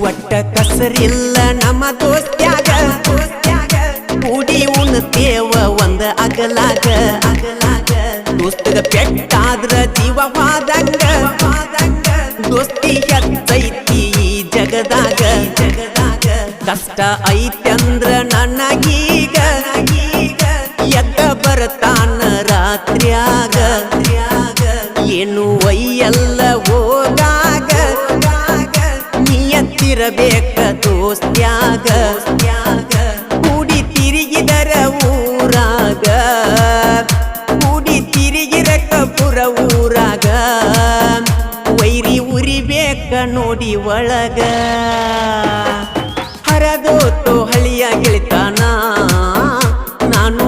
ಒಟ್ಟ ಕಸರಿಲ್ಲ ನಮ್ಮ ದೋಸ್ತ್ಯಾಗ ಕೂಡಿ ಉಣ್ತೇವ ಒಂದ ಅಗಲಾಗ ದೋಸ್ತಗ ಪೆಟ್ಟಾದ್ರ ಜೀವವಾದಂಗ ದೋಸ್ತಿ ಹೆಚ್ಚೈತಿ ಈ ಜಗದಾಗ ಕಷ್ಟ ಐತಂದ್ರ ನನಗೀಗ ಎದ್ದ ಬರ್ತಾನ ರಾತ್ರಿಯಾಗ ಏನು ಒಯ್ಯಲ್ಲ ಹೋಗಾಗ ನಿಯತ್ತಿರಬೇಕ ದೋಸ್ತ್ಯಾಗ ಕೂಡಿ ತಿರುಗಿದರ ಊರಾಗ ಕೂಡಿ ತಿರುಗಿರಕ ಪುರ ಊರಾಗ ವೈರಿ ಉರಿಬೇಕ ನೋಡಿ ಒಳಗ ಹರದೋತು ಹಳಿಯ ಗೆಳಿತಾನ ನಾನು